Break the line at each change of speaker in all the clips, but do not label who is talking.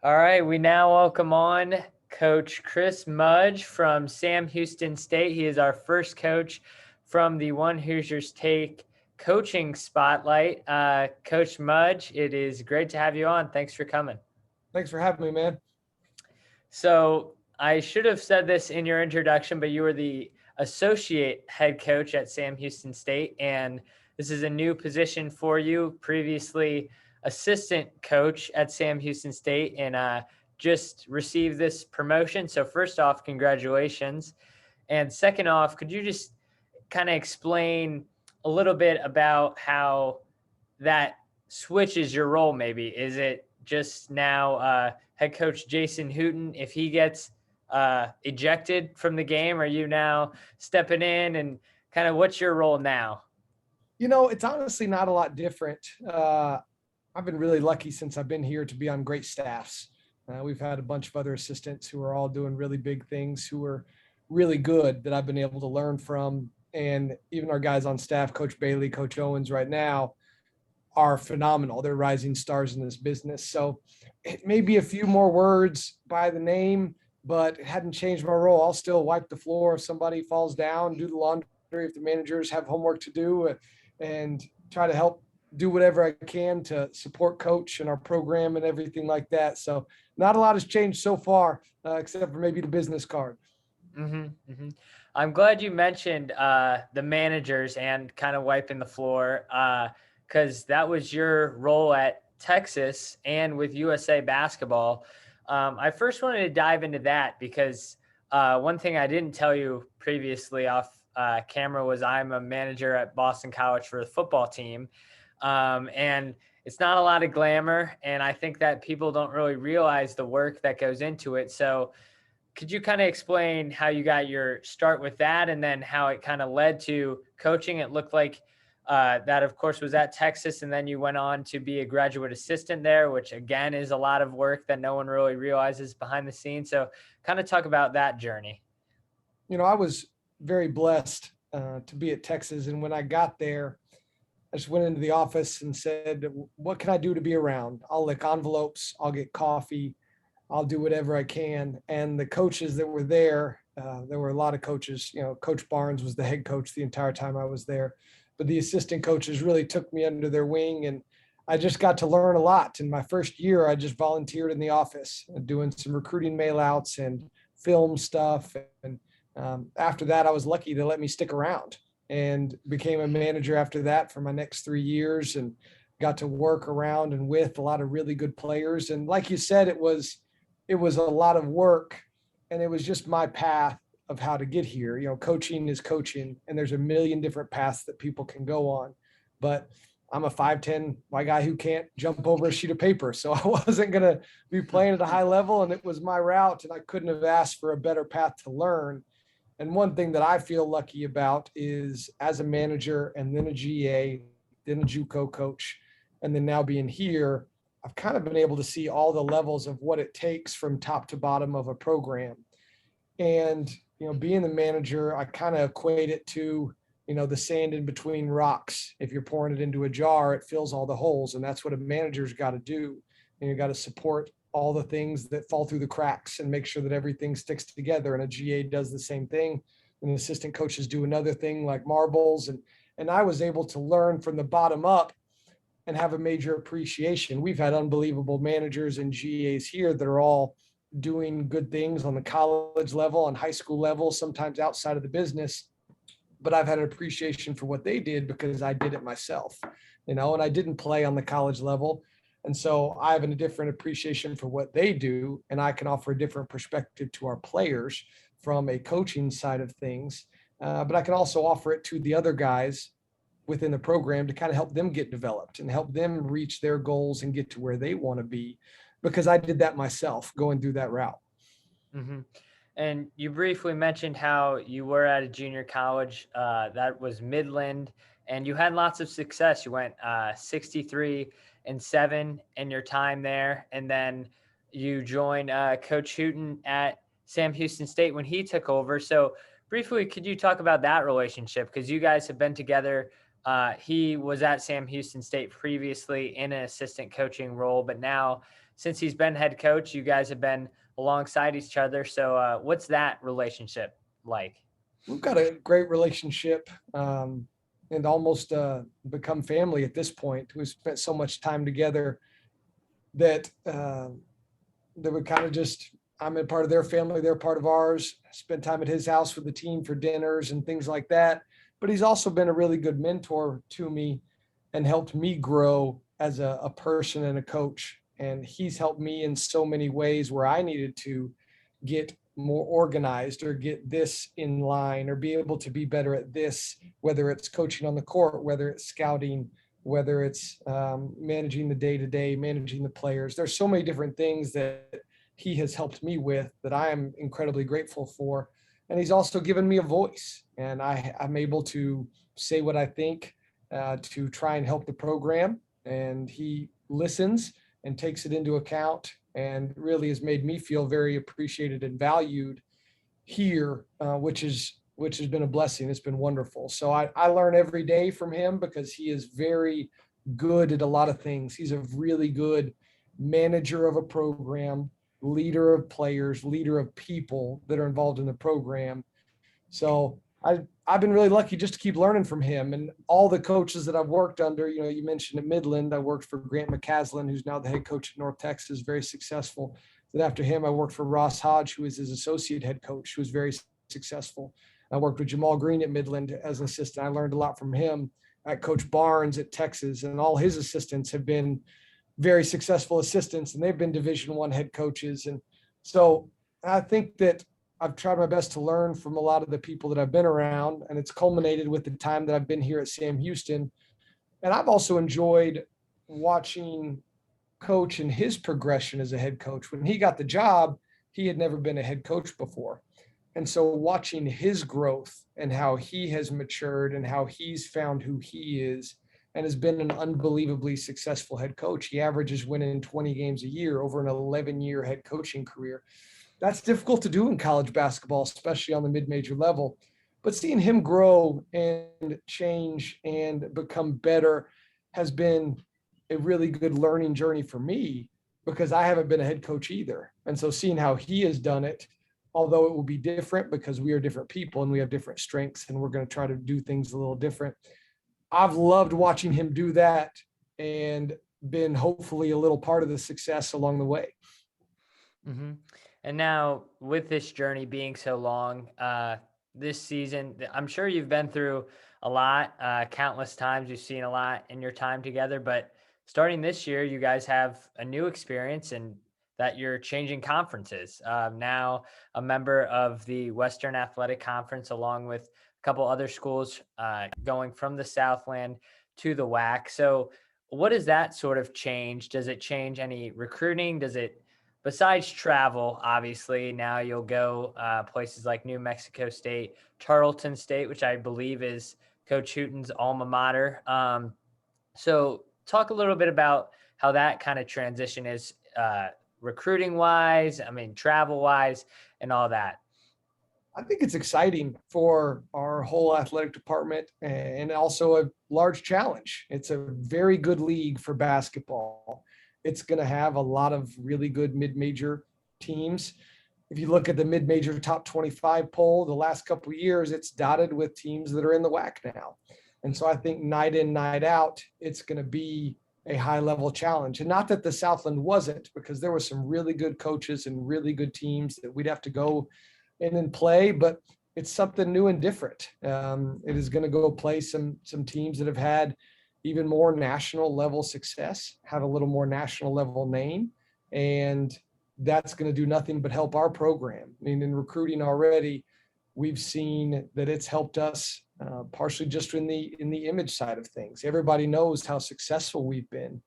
All right, we now welcome on Coach Chris Mudge from Sam Houston State. He is our first coach from the One Hoosiers Take coaching spotlight. Coach Mudge, it is great to have you on. Thanks for coming.
Thanks for having me, man.
So I should have said this in your introduction, but you were the associate head coach at Sam Houston State, and this is a new position for you. Previously, assistant coach at Sam Houston State, and just received this promotion. So first off, congratulations. And second off, could you just kind of explain a little bit about how that switches your role? Maybe is it just now head coach Jason Hooten, if he gets ejected from the game, are you now stepping in, and kind of what's your role now?
It's honestly not a lot different. I've been really lucky since I've been here to be on great staffs. We've had a bunch of other assistants who are all doing really big things, who are really good that I've been able to learn from. And even our guys on staff, Coach Bailey, Coach Owens right now, are phenomenal. They're rising stars in this business. So it may be a few more words by the name, but it hadn't changed my role. I'll still wipe the floor if somebody falls down, do the laundry if the managers have homework to do, and try to help do whatever I can to support coach and our program and everything like that. So not a lot has changed so far, except for maybe the business card.
Mm-hmm, mm-hmm. I'm glad you mentioned the managers and kind of wiping the floor, because that was your role at Texas and with USA Basketball. I first wanted to dive into that because one thing I didn't tell you previously off camera was I'm a manager at Boston College for the football team. And it's not a lot of glamour, and I think that people don't really realize the work that goes into it. So could you kind of explain how you got your start with that, and then how it kind of led to coaching? It looked like that, of course, was at Texas, and then you went on to be a graduate assistant there, which again is a lot of work that no one really realizes behind the scenes. So kind of talk about that journey.
I was very blessed to be at Texas. And when I got there, I just went into the office and said, what can I do to be around? I'll lick envelopes, I'll get coffee, I'll do whatever I can. And the coaches that were there were a lot of coaches. Coach Barnes was the head coach the entire time I was there, but the assistant coaches really took me under their wing, and I just got to learn a lot. In my first year, I just volunteered in the office, doing some recruiting mail outs and film stuff. And after that, I was lucky to let me stick around and became a manager after that for my next 3 years, and got to work around and with a lot of really good players. And like you said, it was a lot of work, and it was just my path of how to get here. Coaching is coaching, and there's a million different paths that people can go on. But I'm a 5'10" white guy who can't jump over a sheet of paper. So I wasn't going to be playing at a high level, and it was my route, and I couldn't have asked for a better path to learn. And one thing that I feel lucky about is, as a manager and then a GA, then a JUCO coach, and then now being here, I've kind of been able to see all the levels of what it takes from top to bottom of a program. And, being the manager, I kind of equate it to, the sand in between rocks. If you're pouring it into a jar, it fills all the holes. And that's what a manager's got to do. And you got to support all the things that fall through the cracks and make sure that everything sticks together. And a GA does the same thing. And assistant coaches do another thing like marbles. And I was able to learn from the bottom up and have a major appreciation. We've had unbelievable managers and GAs here that are all doing good things on the college level, on high school level, sometimes outside of the business. But I've had an appreciation for what they did because I did it myself, and I didn't play on the college level. And so I have a different appreciation for what they do, and I can offer a different perspective to our players from a coaching side of things. But I can also offer it to the other guys within the program to kind of help them get developed and help them reach their goals and get to where they want to be, because I did that myself going through that route.
Mm-hmm. And you briefly mentioned how you were at a junior college that was Midland, and you had lots of success. You went 63-7 in your time there, and then you joined Coach Hooten at Sam Houston State when he took over. So briefly, could you talk about that relationship? Because you guys have been together. He was at Sam Houston State previously in an assistant coaching role, but now since he's been head coach, you guys have been alongside each other. So what's that relationship like?
We've got a great relationship, and almost become family at this point. We've spent so much time together that that we kind of just, I'm a part of their family, they're part of ours. Spend time at his house with the team for dinners and things like that. But he's also been a really good mentor to me and helped me grow as a person and a coach. And he's helped me in so many ways where I needed to get more organized or get this in line or be able to be better at this, whether it's coaching on the court, whether it's scouting, whether it's managing the day-to-day, managing the players. There's so many different things that he has helped me with that I am incredibly grateful for. And he's also given me a voice, and I'm able to say what I think, to try and help the program. And he listens and takes it into account and really has made me feel very appreciated and valued here, which has been a blessing. It's been wonderful. So I learn every day from him because he is very good at a lot of things. He's a really good manager of a program, leader of players, leader of people that are involved in the program. So I've been really lucky just to keep learning from him and all the coaches that I've worked under. You know, you mentioned at Midland, I worked for Grant McCaslin, who's now the head coach at North Texas, very successful. Then after him, I worked for Ross Hodge, who is his associate head coach, who was very successful. I worked with Jamal Green at Midland as an assistant. I learned a lot from him. At Coach Barnes at Texas, and all his assistants have been very successful assistants, and they've been Division I head coaches. And so I think that I've tried my best to learn from a lot of the people that I've been around, and it's culminated with the time that I've been here at Sam Houston. And I've also enjoyed watching Coach and his progression as a head coach. When he got the job, he had never been a head coach before. And so watching his growth and how he has matured and how he's found who he is and has been an unbelievably successful head coach. He averages winning 20 games a year over an 11-year head coaching career. That's difficult to do in college basketball, especially on the mid-major level. But seeing him grow and change and become better has been a really good learning journey for me because I haven't been a head coach either. And so seeing how he has done it, although it will be different because we are different people and we have different strengths and we're going to try to do things a little different. I've loved watching him do that and been hopefully a little part of the success along the way.
Mm-hmm. And now with this journey being so long, this season, I'm sure you've been through a lot, countless times. You've seen a lot in your time together, but starting this year, you guys have a new experience and that you're changing conferences. Now a member of the Western Athletic Conference, along with a couple other schools going from the Southland to the WAC. So what does that sort of change? Does it change any recruiting? Does it, besides travel, obviously, now you'll go places like New Mexico State, Tarleton State, which I believe is Coach Hooten's alma mater. So talk a little bit about how that kind of transition is recruiting wise, I mean, travel wise, and all that.
I think it's exciting for our whole athletic department and also a large challenge. It's a very good league for basketball. It's going to have a lot of really good mid-major teams. If you look at the mid-major top 25 poll, the last couple of years, it's dotted with teams that are in the WAC now. And so I think night in, night out, it's going to be a high-level challenge. And not that the Southland wasn't, because there were some really good coaches and really good teams that we'd have to go in and play, but it's something new and different. It is going to go play some teams that have had even more national level success, have a little more national level name, and that's going to do nothing but help our program. I mean, in recruiting already, we've seen that it's helped us partially just in the image side of things. Everybody knows how successful we've been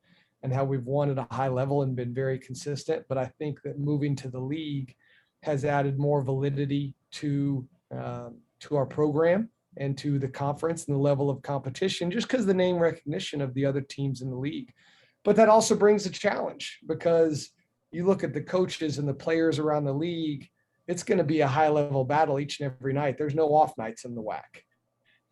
and how we've won at a high level and been very consistent. But I think that moving to the league has added more validity to our program and to the conference and the level of competition, just because the name recognition of the other teams in the league. But that also brings a challenge because you look at the coaches and the players around the league, it's going to be a high level battle each and every night. There's no off nights in the WAC.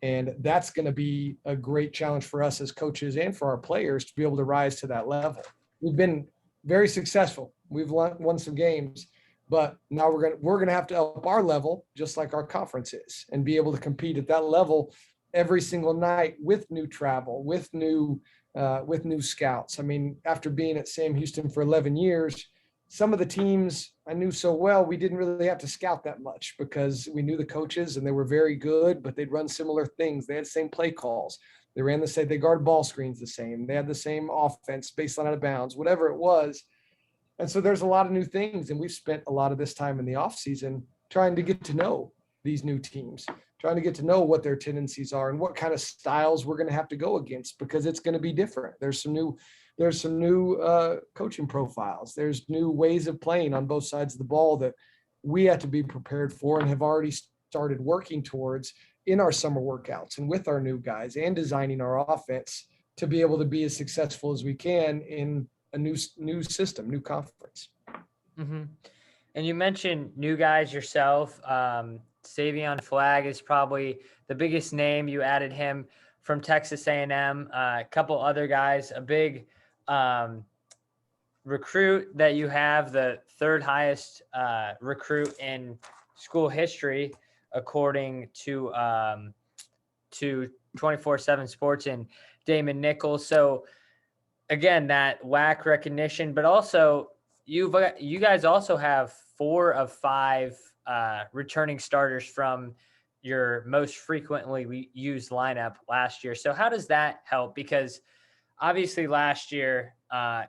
And that's going to be a great challenge for us as coaches and for our players to be able to rise to that level. We've been very successful. We've won some games, but now we're gonna have to up our level, just like our conference is, and be able to compete at that level every single night with new travel, with new scouts. I mean, after being at Sam Houston for 11 years, some of the teams I knew so well, we didn't really have to scout that much because we knew the coaches and they were very good, but they'd run similar things. They had the same play calls. They ran the same, they guard ball screens the same. They had the same offense, baseline out of bounds, whatever it was. And so there's a lot of new things. And we've spent a lot of this time in the off season trying to get to know these new teams, trying to get to know what their tendencies are and what kind of styles we're going to have to go against, because it's going to be different. There's some new coaching profiles. There's new ways of playing on both sides of the ball that we have to be prepared for and have already started working towards in our summer workouts and with our new guys and designing our offense to be able to be as successful as we can in a new system, new conference.
Mm-hmm. And you mentioned new guys yourself. Savion Flagg is probably the biggest name. You added him from Texas A&M. A couple other guys. A big recruit that you have, the third highest recruit in school history, according to 24/7 Sports, and Damon Nichols. So again, that WAC recognition, but also you guys also have 4 of 5 returning starters from your most frequently used lineup last year. So how does that help? Because obviously last year,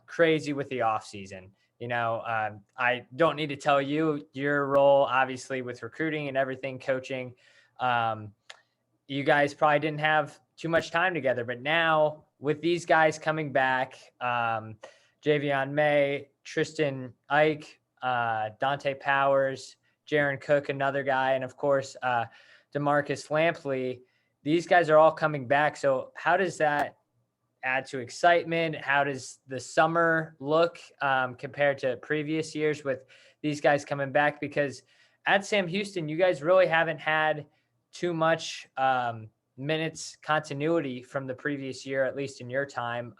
crazy with the offseason. I don't need to tell you your role, obviously, with recruiting and everything, coaching. You guys probably didn't have too much time together, but now with these guys coming back, Javion May, Tristan Ike, Dante Powers, Jaron Cook, another guy, and of course, DeMarcus Lampley, these guys are all coming back. So how does that add to excitement? How does the summer look compared to previous years with these guys coming back? Because at Sam Houston, you guys really haven't had too much minutes continuity from the previous year, at least in your time.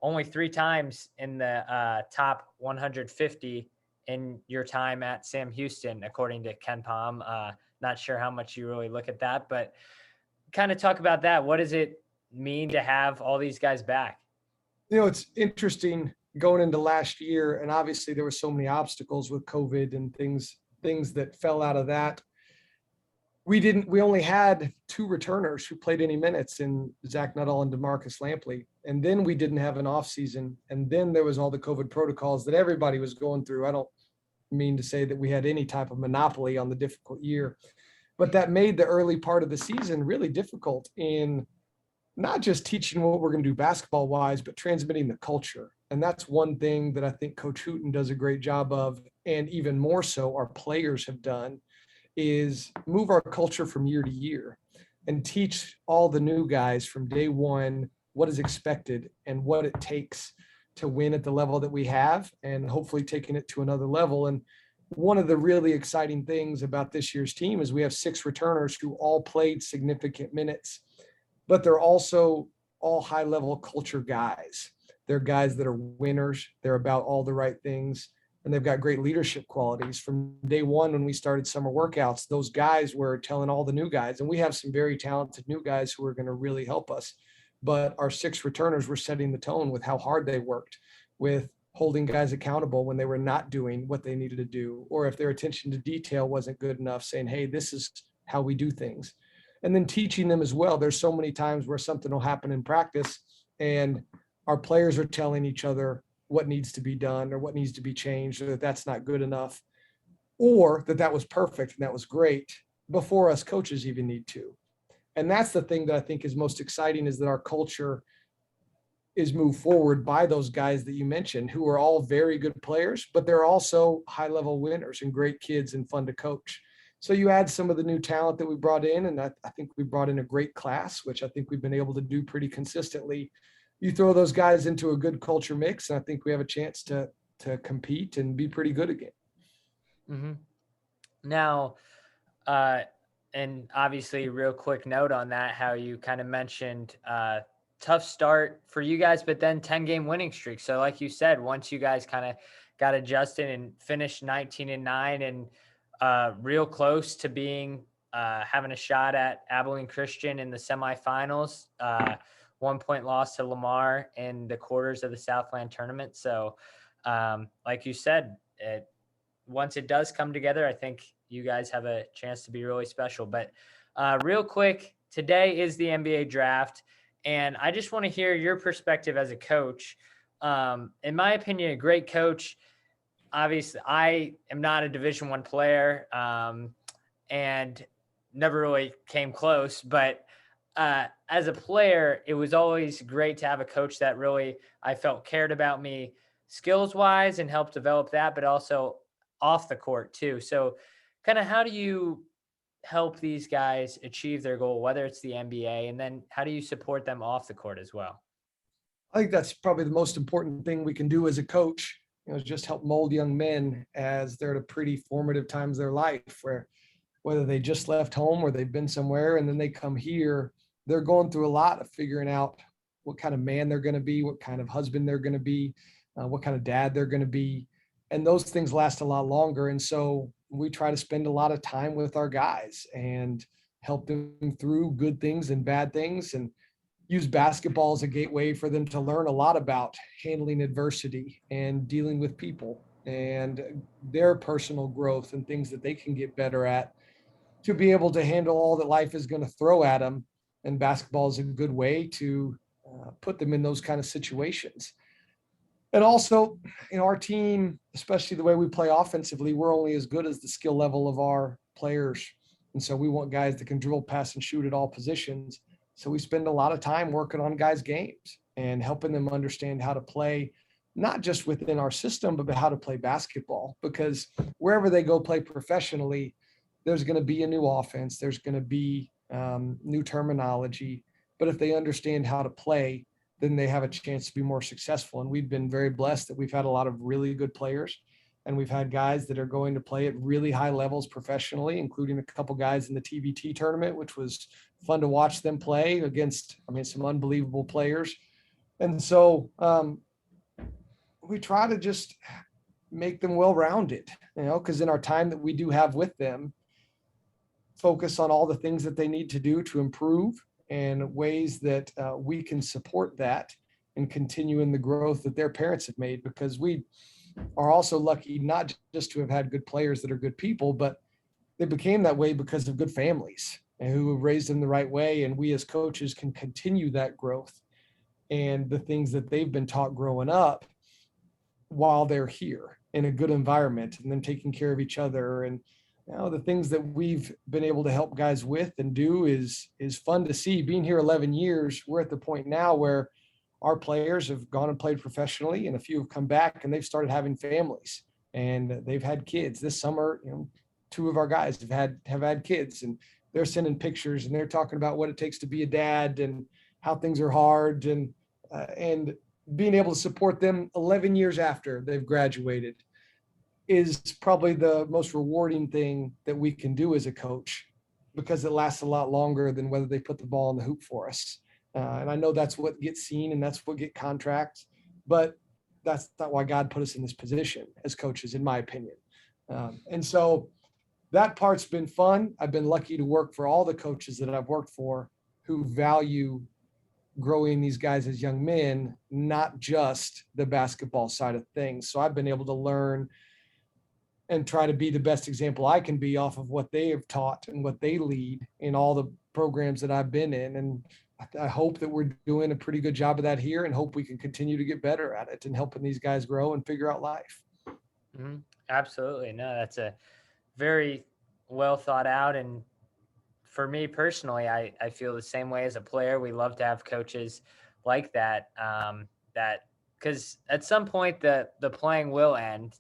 Only 3 times in the top 150 in your time at Sam Houston, according to Ken Palm. Not sure how much you really look at that, but kind of talk about that. What does it mean to have all these guys back?
It's interesting going into last year, and obviously there were so many obstacles with COVID and things that fell out of that. We only had 2 returners who played any minutes in Zach Nuttall and DeMarcus Lampley. And then we didn't have an off season. And then there was all the COVID protocols that everybody was going through. I don't mean to say that we had any type of monopoly on the difficult year, but that made the early part of the season really difficult in not just teaching what we're going to do basketball wise, but transmitting the culture. And that's one thing that I think Coach Hooten does a great job of. And even more so, our players have done, is move our culture from year to year and teach all the new guys from day one what is expected and what it takes to win at the level that we have, and hopefully taking it to another level. And one of the really exciting things about this year's team is we have 6 returners who all played significant minutes, but they're also all high level culture guys. They're guys that are winners. They're about all the right things. And they've got great leadership qualities. From day one, when we started summer workouts, those guys were telling all the new guys, and we have some very talented new guys who are going to really help us. But our 6 returners were setting the tone with how hard they worked, with holding guys accountable when they were not doing what they needed to do, or if their attention to detail wasn't good enough, saying, hey, this is how we do things. And then teaching them as well. There's so many times where something will happen in practice and our players are telling each other what needs to be done or what needs to be changed, or that that's not good enough, or that was perfect and that was great before us coaches even need to. And that's the thing that I think is most exciting, is that our culture is moved forward by those guys that you mentioned, who are all very good players, but they're also high level winners and great kids and fun to coach. So you add some of the new talent that we brought in, and I think we brought in a great class, which I think we've been able to do pretty consistently. You throw those guys into a good culture mix, and I think we have a chance to compete and be pretty good again.
Mm-hmm. Now, and obviously, real quick note on that, how you kind of mentioned tough start for you guys, but then 10-game winning streak. So like you said, once you guys kind of got adjusted and finished 19-9 and real close to being having a shot at Abilene Christian in the semifinals, 1 point loss to Lamar in the quarters of the Southland tournament. So like you said, once it does come together, I think you guys have a chance to be really special. But real quick, today is the NBA draft, and I just want to hear your perspective as a coach. In my opinion, a great coach. Obviously, I am not a Division I player, and never really came close. But as a player, it was always great to have a coach that really I felt cared about me skills wise and helped develop that, but also off the court too. So, kind of how do you help these guys achieve their goal, whether it's the NBA, and then how do you support them off the court as well?
I think that's probably the most important thing we can do as a coach, is just help mold young men as they're at a pretty formative times of their life, where whether they just left home or they've been somewhere and then they come here, they're going through a lot of figuring out what kind of man they're going to be, what kind of husband they're going to be, what kind of dad they're going to be. And those things last a lot longer. And so we try to spend a lot of time with our guys and help them through good things and bad things, and use basketball as a gateway for them to learn a lot about handling adversity and dealing with people and their personal growth and things that they can get better at to be able to handle all that life is going to throw at them. And basketball is a good way to put them in those kind of situations. And also, our team, especially the way we play offensively, we're only as good as the skill level of our players. And so we want guys that can dribble, pass, and shoot at all positions. So we spend a lot of time working on guys' games and helping them understand how to play, not just within our system, but how to play basketball. Because wherever they go play professionally, there's going to be a new offense. There's going to be new terminology. But if they understand how to play, then they have a chance to be more successful. And we've been very blessed that we've had a lot of really good players. And we've had guys that are going to play at really high levels professionally, including a couple guys in the TBT tournament, which was fun to watch them play against, some unbelievable players. And so we try to just make them well-rounded, because in our time that we do have with them, focus on all the things that they need to do to improve and ways that we can support that and continue in the growth that their parents have made, because we are also lucky not just to have had good players that are good people, but they became that way because of good families and who have raised them the right way. And we as coaches can continue that growth and the things that they've been taught growing up while they're here in a good environment, and then taking care of each other. And the things that we've been able to help guys with and do is fun to see. Being here 11 years, we're at the point now where our players have gone and played professionally, and a few have come back and they've started having families and they've had kids. This summer, two of our guys have had kids, and they're sending pictures and they're talking about what it takes to be a dad and how things are hard, and being able to support them 11 years after they've graduated is probably the most rewarding thing that we can do as a coach, because it lasts a lot longer than whether they put the ball in the hoop for us. And I know that's what gets seen and that's what get contracts, but that's not why God put us in this position as coaches, in my opinion. And so that part's been fun. I've been lucky to work for all the coaches that I've worked for who value growing these guys as young men, not just the basketball side of things. So I've been able to learn and try to be the best example I can be off of what they have taught and what they lead in all the programs that I've been in. And I hope that we're doing a pretty good job of that here, and hope we can continue to get better at it and helping these guys grow and figure out life.
Mm-hmm. Absolutely. No, that's a very well thought out. And for me personally, I feel the same way as a player. We love to have coaches like that. That because at some point the playing will end.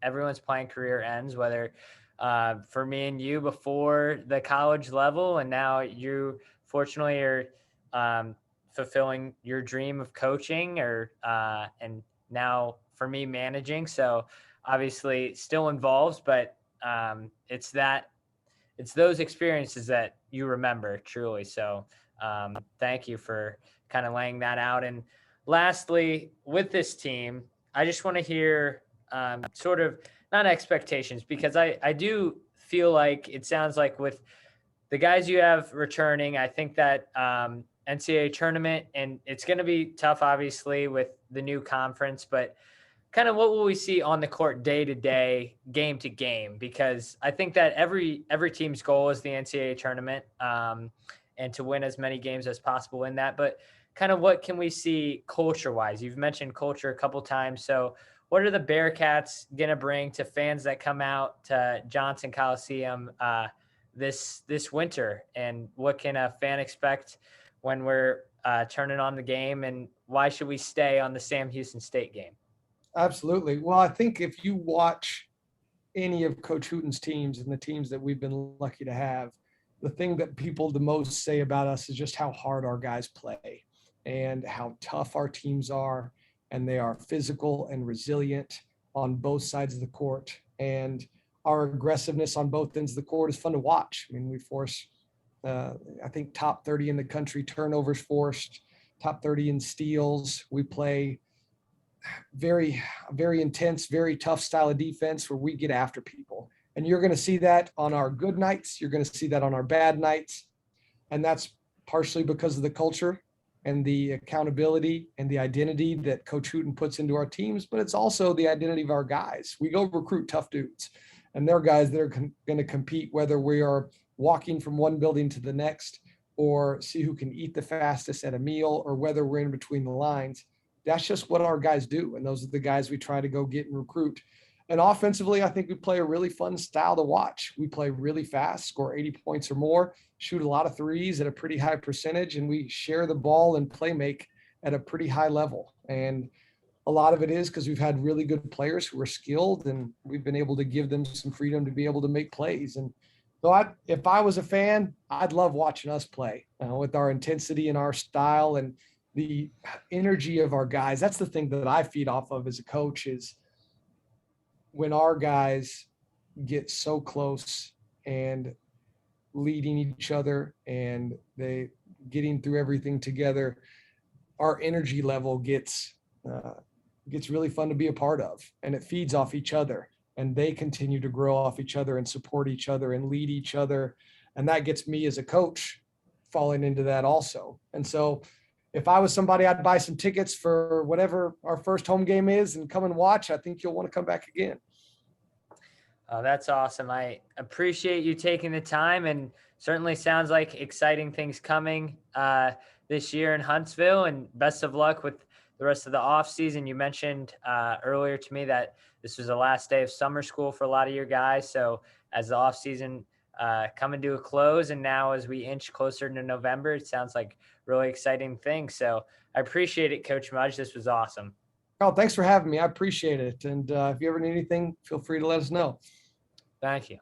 Everyone's playing career ends. Whether for me and you before the college level, and now you fortunately are fulfilling your dream of coaching, or and now for me managing. So obviously still involves, but it's those experiences that you remember truly. So thank you for kind of laying that out. And lastly, with this team, I just want to hear sort of not expectations, because I do feel like it sounds like with the guys you have returning, I think that NCAA tournament, and it's going to be tough, obviously, with the new conference, but kind of what will we see on the court day to day, game to game? Because I think that every team's goal is the NCAA tournament, and to win as many games as possible in that. But kind of what can we see culture wise? You've mentioned culture a couple times. So what are the Bearkats going to bring to fans that come out to Johnson Coliseum this winter? And what can a fan expect when we're turning on the game? And why should we stay on the Sam Houston State game?
Absolutely. Well, I think if you watch any of Coach Hooten's teams and the teams that we've been lucky to have, the thing that people the most say about us is just how hard our guys play and how tough our teams are. And they are physical and resilient on both sides of the court. And our aggressiveness on both ends of the court is fun to watch. I mean, we force, I think, top 30 in the country turnovers forced, top 30 in steals. We play very, very intense, very tough style of defense where we get after people. And you're going to see that on our good nights. You're going to see that on our bad nights. And that's partially because of the culture and the accountability and the identity that Coach Hooten puts into our teams, but it's also the identity of our guys. We go recruit tough dudes, and they're guys that are going to compete whether we are walking from one building to the next or see who can eat the fastest at a meal or whether we're in between the lines. That's just what our guys do. And those are the guys we try to go get and recruit. And offensively, I think we play a really fun style to watch. We play really fast, score 80 points or more, shoot a lot of threes at a pretty high percentage, and we share the ball and play make at a pretty high level. And a lot of it is because we've had really good players who are skilled, and we've been able to give them some freedom to be able to make plays. And so if I was a fan, I'd love watching us play with our intensity and our style and the energy of our guys. That's the thing that I feed off of as a coach is when our guys get so close and leading each other and they getting through everything together, our energy level gets really fun to be a part of, and it feeds off each other, and they continue to grow off each other and support each other and lead each other. And that gets me as a coach falling into that also. And so if I was somebody, I'd buy some tickets for whatever our first home game is and come and watch. I think you'll want to come back again.
Oh, that's awesome. I appreciate you taking the time, and certainly sounds like exciting things coming this year in Huntsville, and best of luck with the rest of the off season. You mentioned earlier to me that this was the last day of summer school for a lot of your guys. So as the off season coming to a close, and now as we inch closer to November, it sounds like really exciting things. So I appreciate it, Coach Mudge. This was awesome.
Oh, thanks for having me. I appreciate it. And if you ever need anything, feel free to let us know.
Thank you.